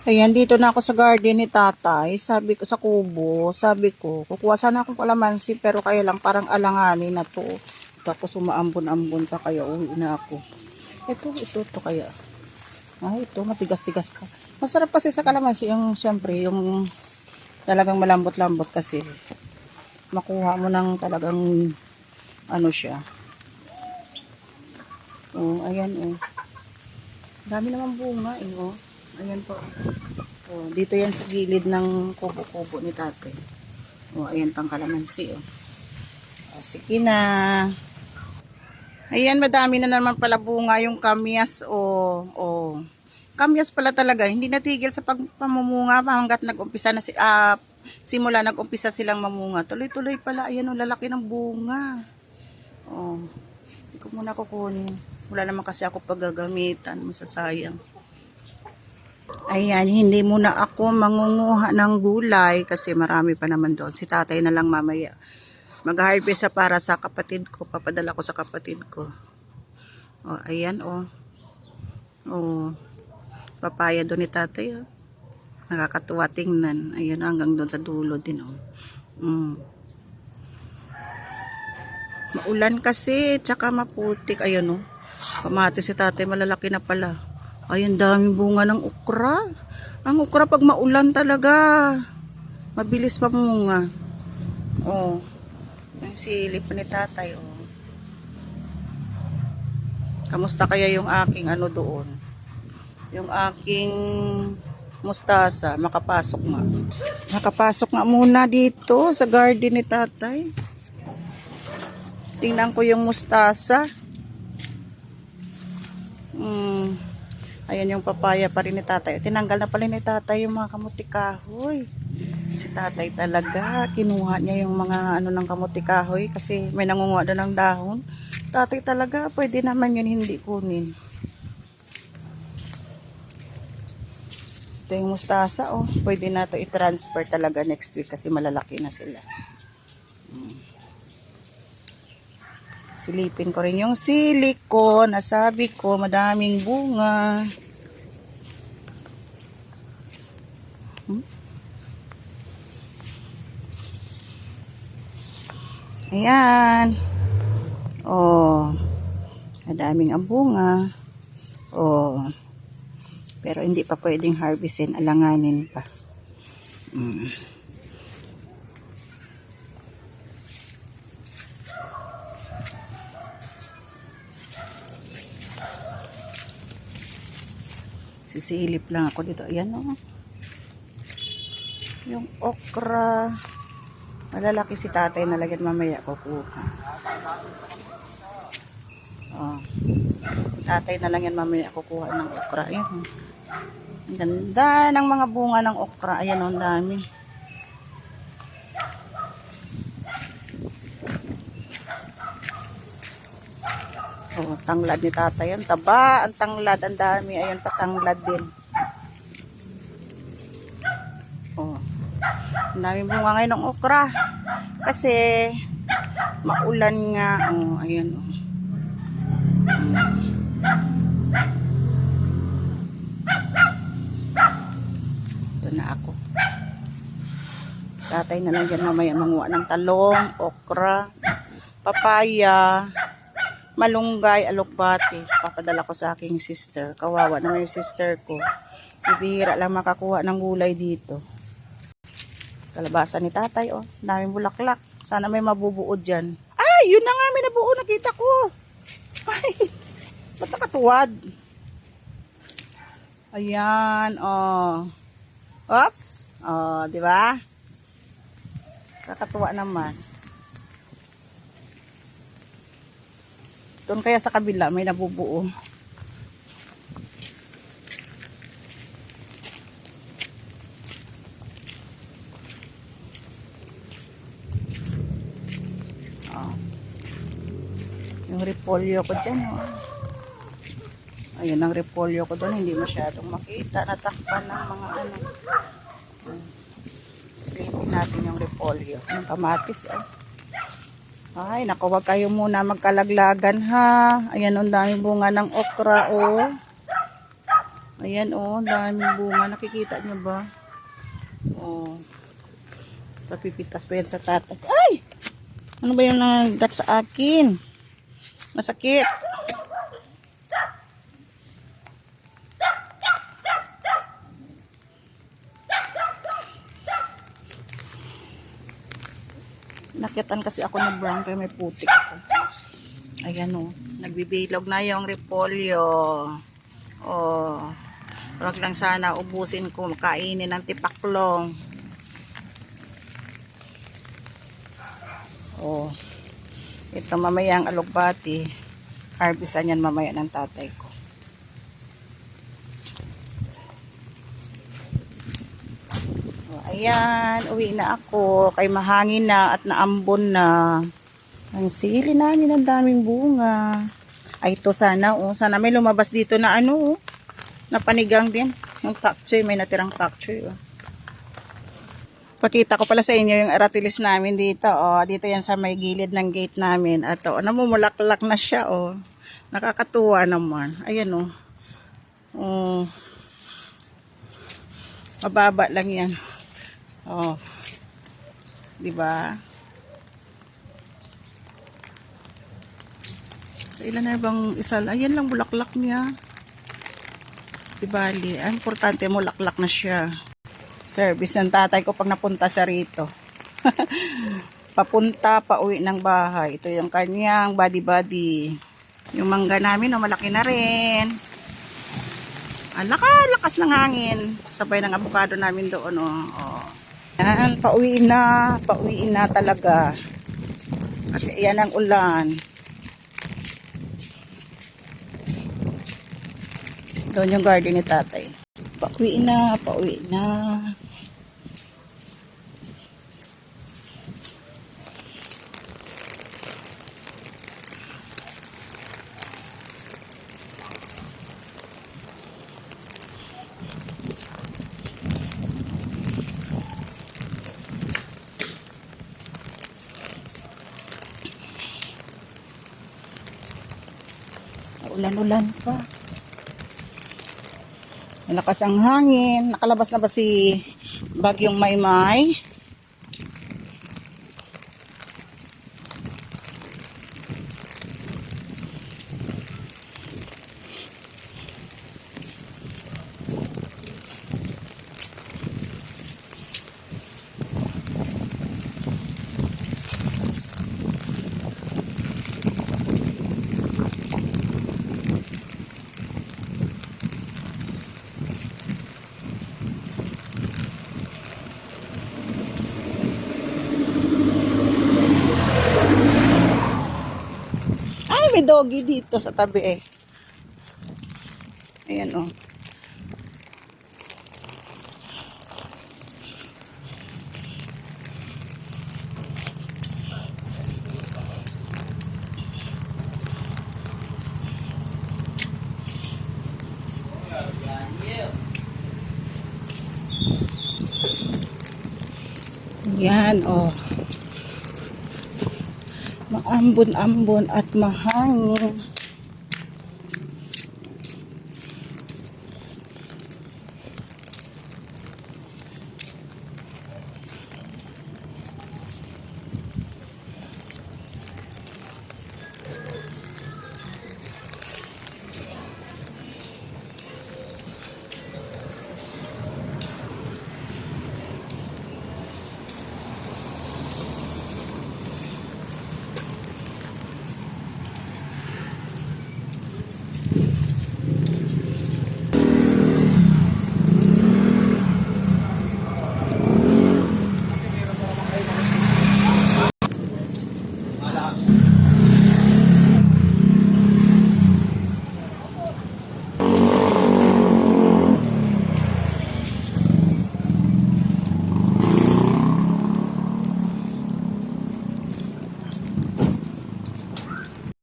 Ayan, dito na ako sa garden ni tatay. Sabi ko, sa kubo, sabi ko, kukuha sana akong kalamansi, pero kaya lang parang alanganin na to. Tapos umaambon-ambon pa, kaya uwi na ako. Ito kaya. Ito, matigas-tigas ka. Masarap kasi sa kalamansi, yung syempre, yung talagang malambot-lambot kasi. Makuha mo ng talagang, ano siya. Oh, ayan, oh. Dami naman bunga, eh, oh. Ayan po. Oh, dito yan sa gilid ng kubo-kubo ni tatay. Oh, ayan pang kalamansi, oh. Oh, sige na. Ayan, madami na naman pala bunga yung kamyas, oh. Oh. Kamyas pala talaga, hindi natigil sa pagpamumunga hanggat nag-umpisa na simula nag-umpisa silang mamunga. Tuloy-tuloy pala, ayan, oh, lalaki ng bunga. Oh. Hindi ko muna kukunin. Wala naman kasi ako paggagamitan, masasayang. Ayan, hindi muna ako mangunguha ng gulay kasi marami pa naman doon. Si tatay na lang mamaya. Mag-harvest para sa kapatid ko. Papadala ko sa kapatid ko. O, ayan, o. O, papaya doon ni tatay, o. Nakakatuwa tingnan. Ayan, hanggang doon sa dulo din, o. Maulan kasi, tsaka maputik. Ayan, o. Kamatis si tatay, malalaki na pala. Ayun, daming bunga ng okra. Ang okra pag maulan talaga, mabilis pa munga. Oh, yung silip ni tatay, oh. Kamusta kaya yung aking ano doon? Yung aking mustasa, makapasok nga. Makapasok nga muna dito sa garden ni tatay. Tingnan ko yung mustasa. Ayan yung papaya pa rin ni tatay. Tinanggal na pala ni tatay yung mga kamuti kahoy. Si tatay talaga, kinuha niya yung mga ano ng kamuti kahoy kasi may nangunguha doon ng dahon. Tatay talaga, pwede naman yun hindi kunin. Ito yung mustasa, oh. Pwede na ito i-transfer talaga next week kasi malalaki na sila. Silipin ko rin yung siliko. Nasabi ko, madaming bunga. Ayan. Oh. Madaming ang bunga. Oh. Pero hindi pa pwedeng harvestin. Alanganin pa. Sisilip lang ako dito. Ayan, oh. Yung okra. Malalaki si tatay na lagyan mamaya kukuha. Oh. Tatay na lang yan mamaya kukuha ng okra. Ayan, oh. Ang ganda ng mga bunga ng okra. Ayan, oh, ang dami. Oh, tanglad ni tatay. Ang taba, ang tanglad, ang dami. Ayan, patanglad din. Oh. Ang daming bunga ngayon ng okra. Kasi maulan nga. Oh, ayan, oh. Ito na ako. Tatay na lang dyan mamaya manguha ng talong, okra, papaya, malunggay, alokbati. Papadala ko sa aking sister. Kawawa naman yung sister ko. Bibihira lang makakuha ng gulay dito. Kalabasa ni tatay, oh. Daming bulaklak. Sana may mabubuo dyan. Ay, yun na nga, may nabuo. Nakita ko. Ay, ba't nakatuwad? Ayan, oh. Oops. Oh, di ba? Kakatuwa naman. Doon kaya sa kabila, may nabubuo. Yung repolyo ko dyan, oh. Ayun ang repolyo ko doon, hindi masyadong makita. Natakpan ng mga ano. Silipin natin yung repolyo. Yung kamatis, oh. Ay, naku, wag kayo muna magkalaglagan, ha. Ayan, ang dami bunga ng okra, oh. Ayan oh, daming bunga. Nakikita nyo ba? Oh. Papipitas ko yan sa tatay. Ay! Ano ba yung nagdat sa akin? Masakit. Nakitan kasi ako ng brown kaya may putik ako. Ayan o. Nagbibilog na yung repolyo. Oh. Huwag lang sana ubusin ko. Kainin ng tipaklong. Oh. Ito mamaya ang alugbati. Harvestan yan mamaya ng tatay ko. Oh, ayan. Uwi na ako. Kay mahangin na at naambon na. Ang sili namin, ang daming bunga. Ay, ito sana. Oh, sana may lumabas dito na ano. Oh, na panigang din. Yung pak choy. May natirang pak choy. Oh. Pakita ko pala sa inyo yung aratilis namin dito. Oh, dito yan sa may gilid ng gate namin. At oh, namumulaklak na siya. Oh. Nakakatuwa naman. Ayan oh. Oh. Mababa lang yan. Oh. 'Di ba? Ilan na bang isa? Ayan lang bulaklak niya. 'Di ba? Ang importante mulaklak na siya. Service ng tatay ko pag napunta siya rito. Papunta, pauwi ng bahay. Ito yung kanyang body-body. Yung mangga namin, oh, malaki na rin. Ang lakas ng hangin. Sabay ng avocado namin doon. Oh. Yan, pauwi na talaga. Kasi yan ang ulan. Doon yung garden ni tatay. Pauwi na. Ulan-ulan pa. Malakas ang hangin. Nakalabas na ba si Bagyong Maymay? May doggy dito sa tabi eh. Ayan oh. Yan oh. Maambon-ambon at mahangin.